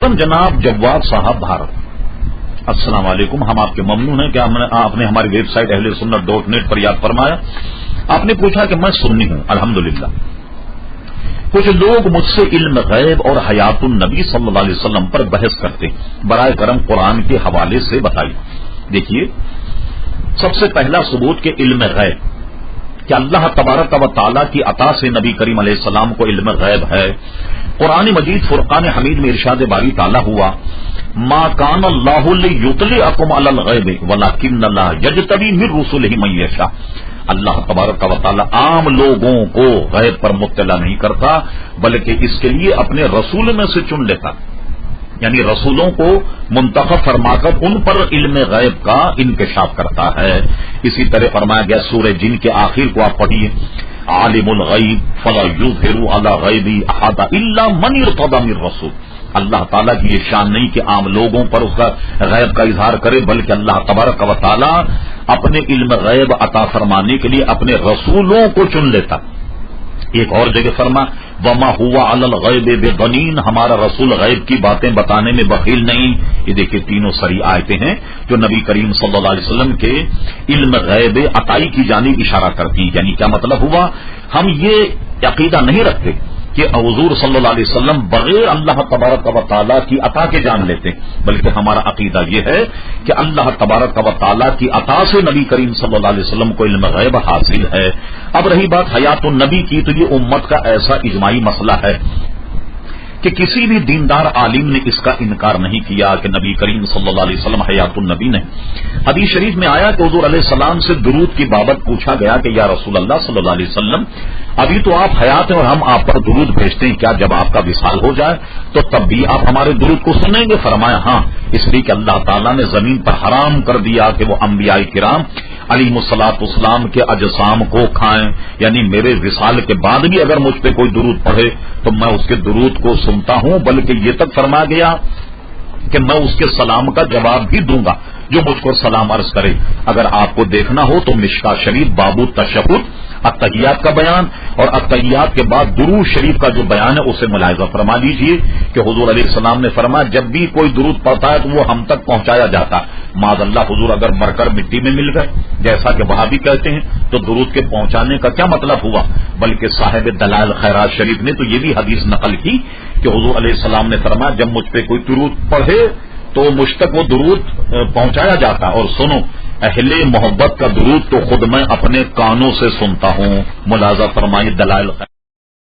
جناب جواد صاحب بھارت، السلام علیکم۔ ہم آپ کے ممنون ہیں کہ آپ نے ہماری ویب سائٹ اہل سنت .net پر یاد فرمایا۔ آپ نے پوچھا کہ میں سنی ہوں، الحمدللہ۔ کچھ لوگ مجھ سے علم غیب اور حیات النبی صلی اللہ علیہ وسلم پر بحث کرتے ہیں، برائے کرم قرآن کے حوالے سے بتائیے۔ دیکھیے، سب سے پہلا ثبوت کہ علم غیب کہ اللہ تبارک و تعالیٰ کی عطا سے نبی کریم علیہ السلام کو علم غیب ہے۔ قرآن مجید فرقان حمید میں ارشاد باری تعالیٰ ہوا، ما کان اللہ لیطلعکم علی الغیب ولکن اللہ یجتبی من رسلہ من یشاء۔ اللہ تبارک و تعالیٰ عام لوگوں کو غیب پر مطلع نہیں کرتا، بلکہ اس کے لیے اپنے رسول میں سے چن لیتا، یعنی رسولوں کو منتخب فرما کر ان پر علم غیب کا انکشاف کرتا ہے۔ اسی طرح فرمایا گیا سورہ جن کے آخر کو آپ پڑھیے، عالم الغیب فلا یظہر علی غیبہ احد الا من ارتضی من رسول۔ اللہ تعالیٰ کی یہ شان نہیں کہ عام لوگوں پر اس کا غیب کا اظہار کرے، بلکہ اللہ تبارک و تعالیٰ اپنے علم غیب عطا فرمانے کے لیے اپنے رسولوں کو چن لیتا۔ ایک اور جگہ فرما، وما ہوا علی الغیب بضنین، ہمارا رسول غیب کی باتیں بتانے میں بخیل نہیں۔ یہ دیکھیے تینوں صریح آیتیں ہیں جو نبی کریم صلی اللہ علیہ وسلم کے علم غیب عطائی کی جانب اشارہ کرتی۔ یعنی کیا مطلب ہوا، ہم یہ عقیدہ نہیں رکھتے کہ حضور صلی اللہ علیہ وسلم بغیر اللہ تبارک و تعالیٰ کی عطا کے جان لیتے، بلکہ ہمارا عقیدہ یہ ہے کہ اللہ تبارک و تعالیٰ کی عطا سے نبی کریم صلی اللہ علیہ وسلم کو علم غیب حاصل ہے۔ اب رہی بات حیات النبی کی، تو یہ امت کا ایسا اجماعی مسئلہ ہے کہ کسی بھی دیندار عالم نے اس کا انکار نہیں کیا کہ نبی کریم صلی اللہ علیہ وسلم حیات النبی نے۔ حدیث شریف میں آیا کہ حضور علیہ السلام سے درود کی بابت پوچھا گیا کہ یا رسول اللہ صلی اللہ علیہ وسلم، ابھی تو آپ حیات ہیں اور ہم آپ پر درود بھیجتے ہیں، کیا جب آپ کا وصال ہو جائے تو تب بھی آپ ہمارے درود کو سنیں گے؟ فرمایا ہاں، اس لیے کہ اللہ تعالیٰ نے زمین پر حرام کر دیا کہ وہ انبیاء کرام علیہ الصلوۃ والسلام کے اجسام کو کھائیں، یعنی میرے وصال کے بعد بھی اگر مجھ پہ کوئی درود پڑھے تو میں اس کے درود کو سنتا ہوں، بلکہ یہ تک فرما گیا کہ میں اس کے سلام کا جواب بھی دوں گا جو مجھ کو سلام عرض کرے۔ اگر آپ کو دیکھنا ہو تو مشکا شریف باب التشہد التحیات کا بیان اور التحیات کے بعد درود شریف کا جو بیان ہے اسے ملاحظہ فرما لیجئے کہ حضور علیہ السلام نے فرمایا جب بھی کوئی درود پڑتا ہے تو وہ ہم تک پہنچایا جاتا ہے۔ معاذ اللہ حضور اگر مر کر مٹی میں مل گئے جیسا کہ وہاں بھی کہتے ہیں تو درود کے پہنچانے کا کیا مطلب ہوا؟ بلکہ صاحب دلائل خیرات شریف نے تو یہ بھی حدیث نقل کی کہ حضور علیہ السلام نے فرمایا جب مجھ پہ کوئی درود پڑھے تو مجھ تک وہ درود پہنچایا جاتا۔ اور سنو، اہل محبت کا درود تو خود میں اپنے کانوں سے سنتا ہوں۔ ملاحظہ فرمائیے دلائل